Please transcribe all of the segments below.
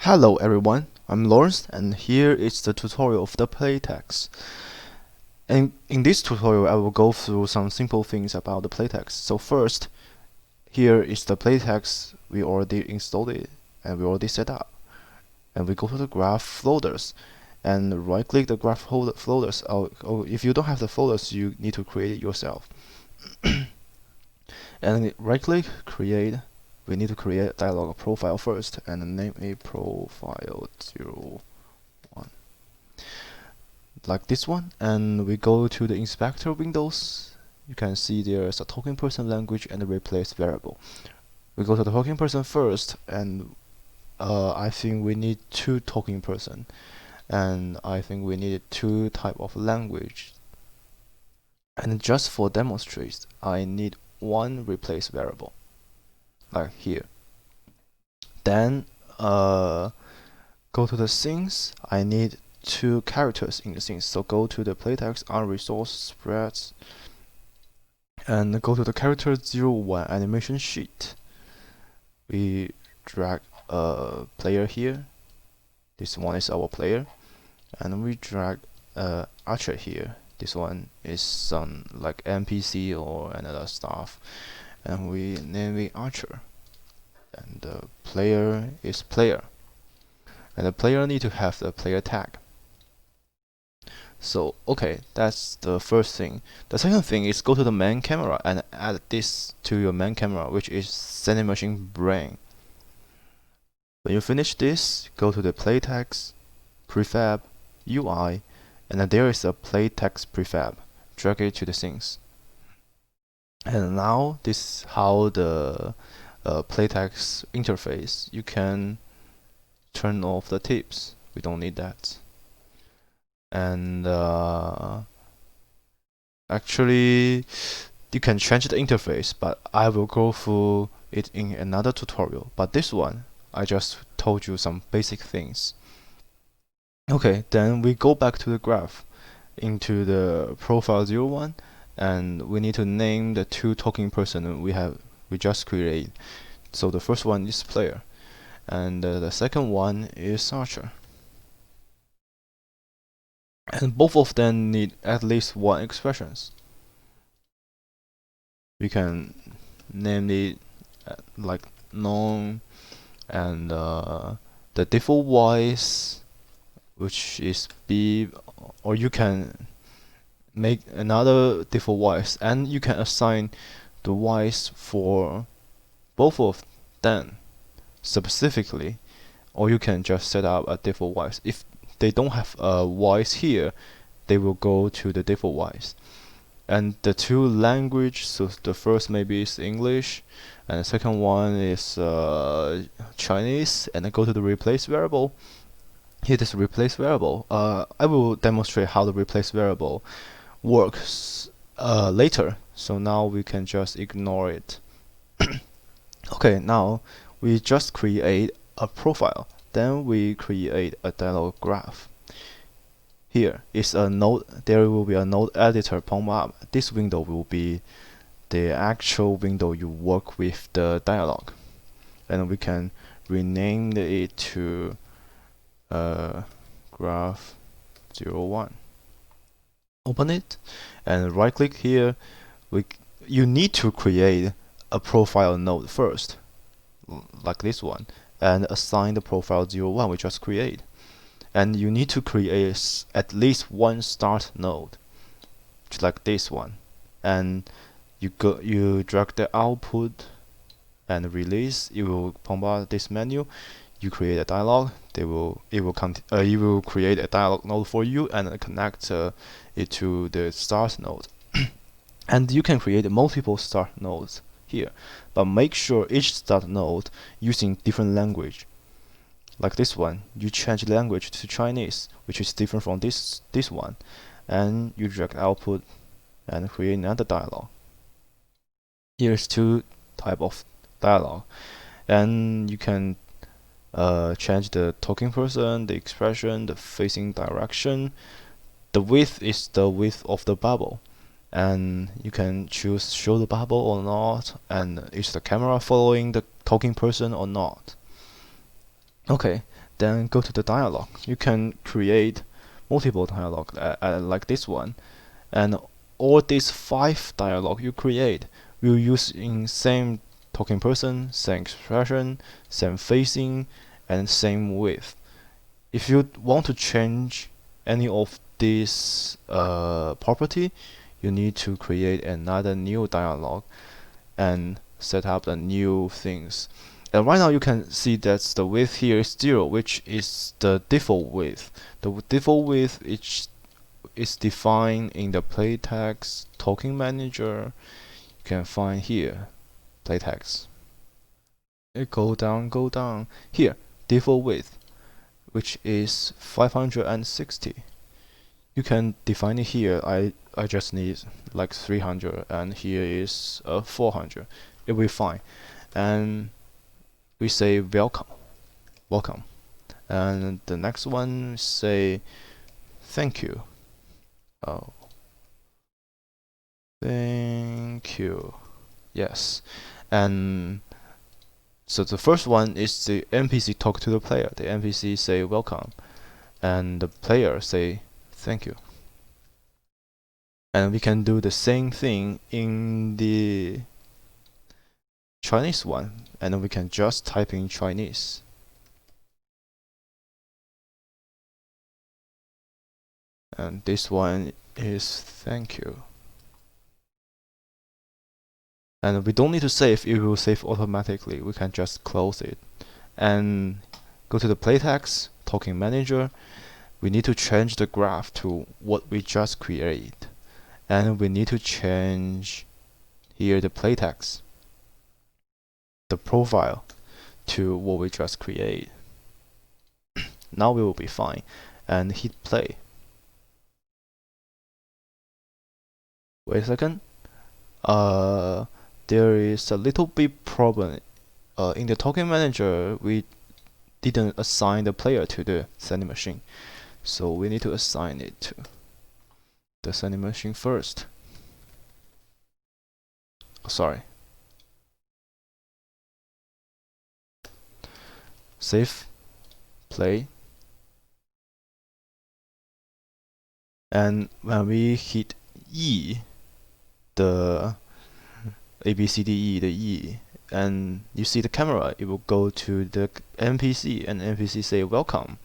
Hello everyone, I'm Lawrence and here is the tutorial of the PlayText. And in this tutorial I will go through some simple things about the PlayText. So first, here is the PlayText. We already installed it and we already set up. And we go to the graph folders and right click the graph folders. If you don't have the folders, you need to create it yourself. And right click, create. We need to create a dialog profile first and name it profile 01 like this one, and we go to the inspector windows. You can see there's a talking person language and a replace variable. We go to the talking person first, and I think we need two talking person, and I think we need two type of language. And just for demonstrate, I need one replace variable like here. Then go to the things. I need two characters in the things, so go to the PlayText unresourced spreads and go to the character 01 animation sheet. We drag a player here. This one is our player, and we drag archer here. This one is some like NPC or another stuff, and we name it archer, and the player is player, and the player need to have the player tag. So okay, that's the first thing. The second thing is go to the main camera and add this to your main camera, which is sending machine brain. When you finish this, go to the PlayText prefab UI, and then there is a PlayText prefab. Drag it to the things. And now this is how the PlayText interface. You can turn off the tips. We don't need that. And actually, you can change the interface, but I will go through it in another tutorial. But this one, I just told you some basic things. Okay, then we go back to the graph into the profile 01, and we need to name the two talking person we just created. So the first one is player, and the second one is archer. And both of them need at least one expressions. We can name it like known, and the default voice, which is B, or you can make another default voice, and you can assign the voice for both of them specifically, or you can just set up a default voice. If they don't have a voice here, they will go to the default voice. And the two language, so the first maybe is English, and the second one is Chinese, and then go to the replace variable. Here is replace variable. I will demonstrate how the replace variable works later, so now we can just ignore it. Okay, now we just create a profile. Then we create a dialog graph. Here is a node. There will be a node editor pop up. This window will be the actual window you work with the dialog, and we can rename it to graph 01. Open it and right click here. You need to create a profile node first, like this one, and assign the profile 01 we just create. And you need to create at least one start node, just like this one. And you drag the output and release. It will pop up this menu. You create a dialog. You will create a dialog node for you and connect it to the start node. And you can create multiple start nodes here, but make sure each start node using different language. Like this one, you change language to Chinese, which is different from this one, and you drag output and create another dialog. Here's two type of dialog, and you can change the talking person, the expression, the facing direction. The width is the width of the bubble, and you can choose show the bubble or not, and is the camera following the talking person or not. Okay, Then go to the dialog. You can create multiple dialog like this one, and all these 5 dialog you create will use in same talking person, same expression, same facing, and same width. If you want to change any of this property, you need to create another new dialog and set up the new things. And right now you can see that the width here is 0, which is the default width. The default width is defined in the PlayText Talking Manager. You can find here, PlayText. Go down. Here, default width, which is 560. You can define it here. I just need like 300, and here is 400. It will be fine. And we say welcome, and the next one say thank you. Oh, thank you. Yes. And so the first one is the NPC talk to the player. The NPC say welcome, and the player say thank you. And we can do the same thing in the Chinese one, and then we can just type in Chinese. And this one is thank you. And we don't need to save, it will save automatically. We can just close it and go to the PlayText Talking Manager. We need to change the graph to what we just created, and we need to change here the PlayText, the profile, to what we just created. Now we will be fine, and hit play. Wait a second. There is a little bit problem. In the Talking Manager, we didn't assign the player to the sending machine, so we need to assign it to the sending machine first. Oh, sorry. Save, play, and when we hit E, the A B C D E, the E, and you see the camera, it will go to the NPC, and NPC say welcome.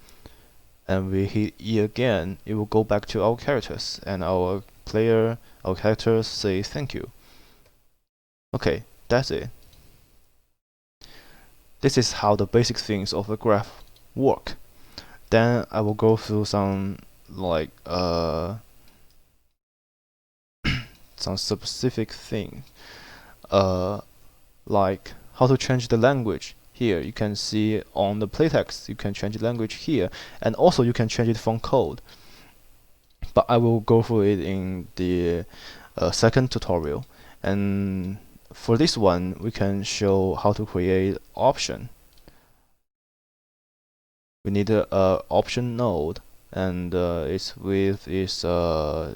And we hit E again, it will go back to our characters, and our characters say thank you. Okay, that's it. This is how the basic things of the graph work. Then I will go through some like some specific things, like how to change the language. Here you can see on the PlayText, you can change the language here, and also you can change it from code. But I will go through it in the second tutorial. And for this one, we can show how to create option. We need a option node, and its width is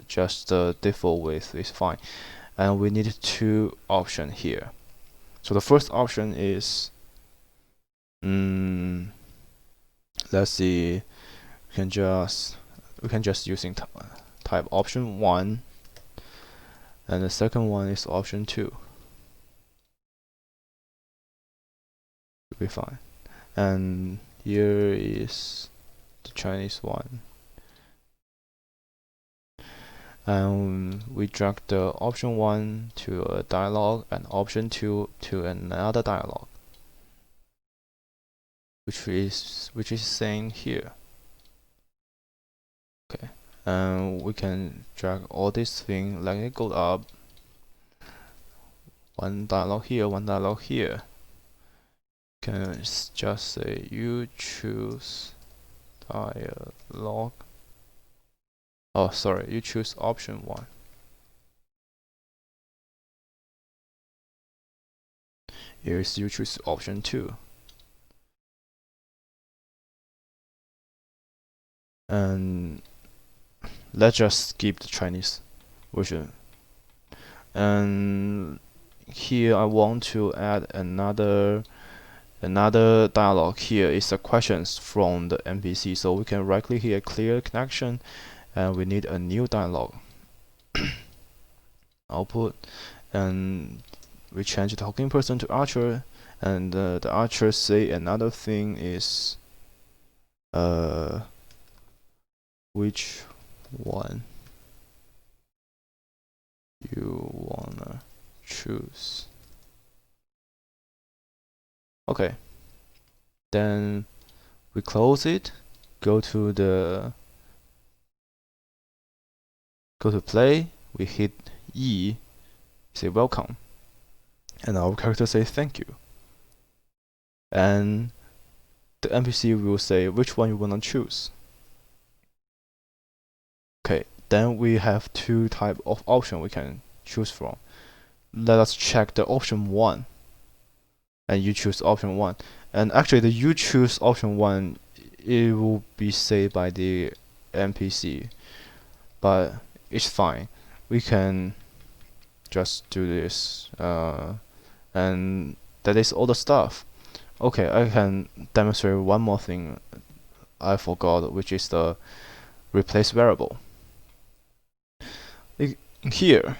just the default width is fine. And we need 2 options here. So the first option is, let's see, we can just using type option 1, and the second one is option 2. Will be fine. And here is the Chinese one. And we drag the option 1 to a dialog and option 2 to another dialog, which is saying here. Okay, and we can drag all these things, let it go up. One dialog here, one dialog here. Can just say you choose dialog. Oh, sorry, you choose option 1. Here's you choose option 2. And let's just skip the Chinese version. And here I want to add another another dialog here is the questions from the NPC. So we can right click here, clear connection, and we need a new dialog. Output, and we change the talking person to Archer, and the Archer say another thing is which one you wanna choose. Okay, then we close it, go to play, we hit E, say welcome, and our character say thank you, and the NPC will say which one you wanna choose. Okay, then we have two type of option we can choose from. Let us check the option 1, and you choose option 1. And actually, the you choose option 1, it will be saved by the NPC, but it's fine. We can just do this, and that is all the stuff. Okay, I can demonstrate one more thing I forgot, which is the replace variable. Here,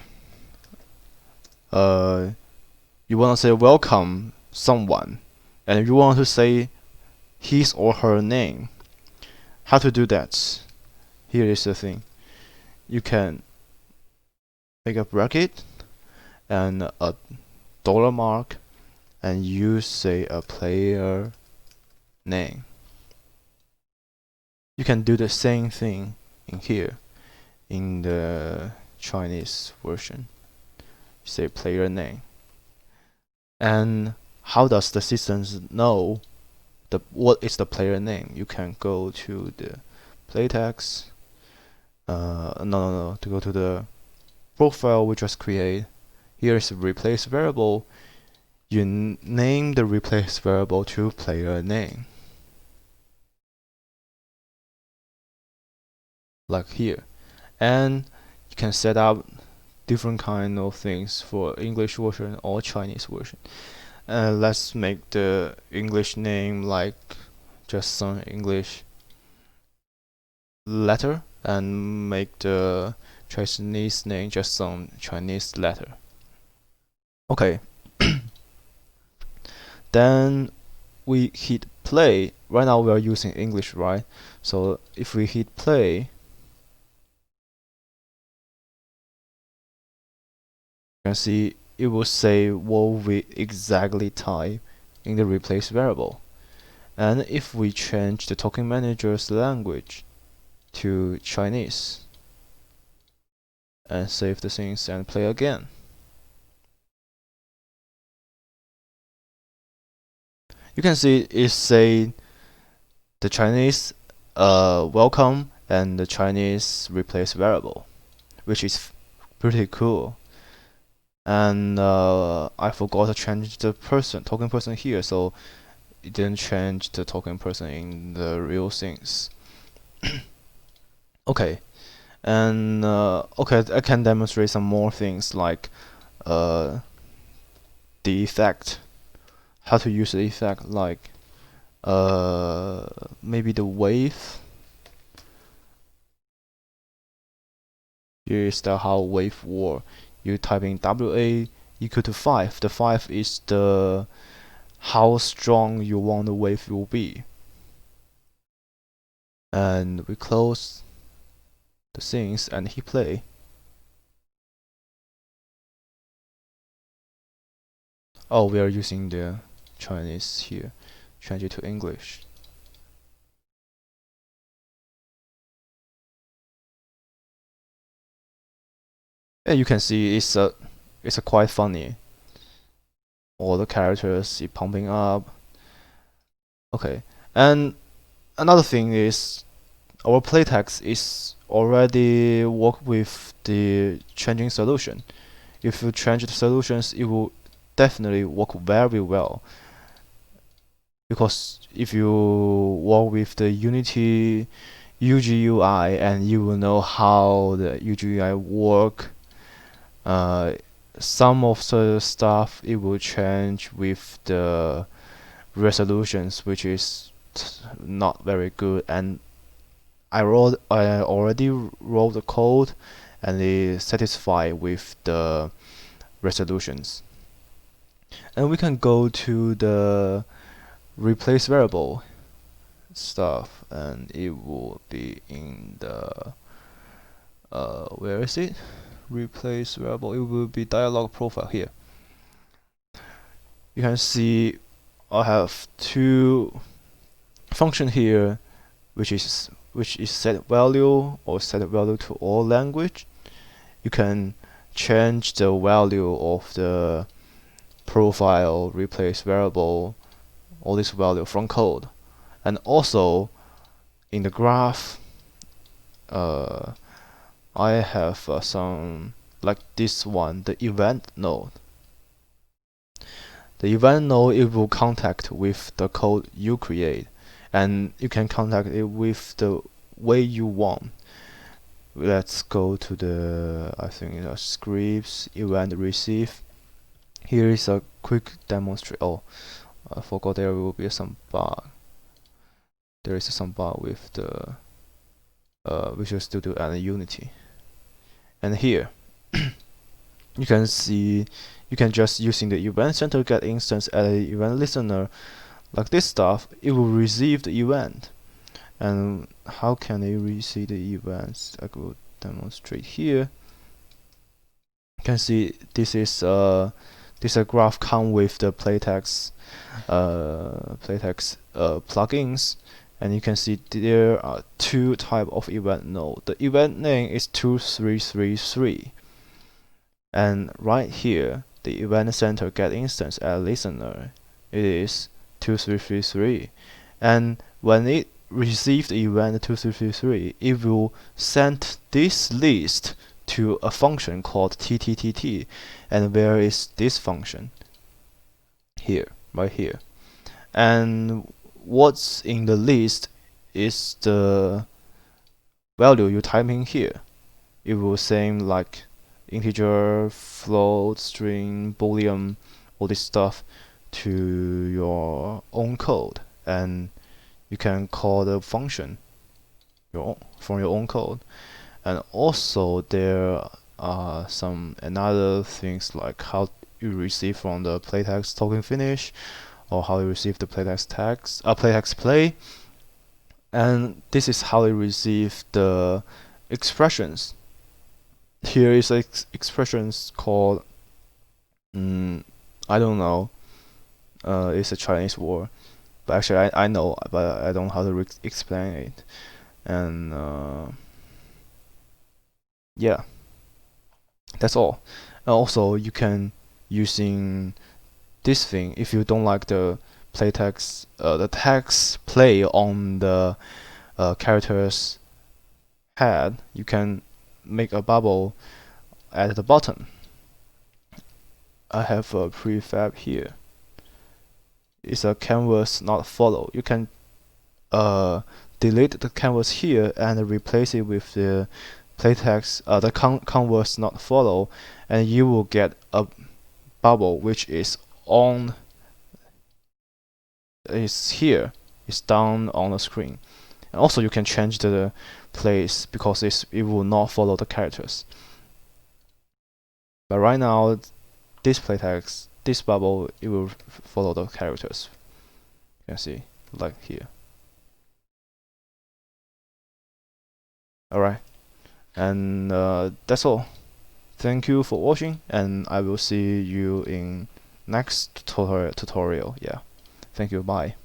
you want to say welcome someone, and you want to say his or her name. How to do that? Here is the thing. You can make a bracket and a dollar mark, and you say a player name. You can do the same thing in here in the Chinese version. Say player name. And how does the system know what is the player name? You can go to the PlayText. To go to the profile we just create. Here is the replace variable. You name the replace variable to player name, like here, and you can set up different kind of things for English version or Chinese version. Let's make the English name like just some English letter, and make the Chinese name just some Chinese letter. Okay. Then we hit play. Right now we are using English, right? So if we hit play, you can see it will say what we exactly type in the replace variable. And if we change the token manager's language to Chinese and save the things and play again, you can see it say the Chinese welcome and the Chinese replace variable, which is pretty cool. And I forgot to change the token person here, so it didn't change the token person in the real things. Okay, and okay, I can demonstrate some more things like the effect. How to use the effect, like maybe the wave. Here is the how wave work. You type in WA equal to 5. The 5 is the how strong you want the wave will be. And we close the things and hit play. Oh, we are using the Chinese here. Change it to English. And you can see it's a quite funny. All the characters pumping up. Okay, and another thing is our PlayText is already work with the changing solution. If you change the solutions, it will definitely work very well. Because if you work with the Unity UGUI, and you will know how the UGUI work, some of the stuff it will change with the resolutions, which is not very good. And I already wrote the code, and it's satisfied with the resolutions. And we can go to the replace variable stuff, and it will be in the where is it? Replace variable. It will be dialog profile here. You can see I have two function here, which is set value or set value to all language. You can change the value of the profile, replace variable, all this value from code. And also in the graph, I have some like this one, the event node. The event node, it will contact with the code you create, and you can contact it with the way you want. Let's go to the, I think scripts, event receive. Here is a quick demonstration. Oh, I forgot there will be some bug. There is some bug with the Visual Studio and Unity. And here, you can see, you can just using the event center get instance at the event listener, like this stuff. It will receive the event. And how can it receive the events? I will demonstrate here. You can see this is a graph come with the PlayText plugins, and you can see there are two type of event node. The event name is 2333, and right here the event center get instance at listener, it is 2333, and when it receives the event 2333, it will send this list to a function called tttt. And where is this function? Here, right here. And what's in the list is the value you type in here. It will say like integer, float, string, boolean, all this stuff to your own code, and you can call the function from your own code. And also there are some another things like how you receive from the PlayText token finish, or how you receive the PlayText text, PlayText play. And this is how you receive the expressions. Here is expressions called I don't know. It's a Chinese word, but actually I know, but I don't know how to explain it. And yeah, that's all. And also you can using this thing, if you don't like the PlayText, the text play on the character's head, you can make a bubble at the bottom. I have a prefab here. It's a canvas not follow. You can delete the canvas here and replace it with the PlayText, the canvas not follow, and you will get a bubble which is on. Is here. It's down on the screen. And also you can change the place because it will not follow the characters. But right now, this PlayText, this bubble, it will follow the characters. You can see, like here. Alright, and that's all. Thank you for watching, and I will see you in next tutorial. Yeah, thank you, bye.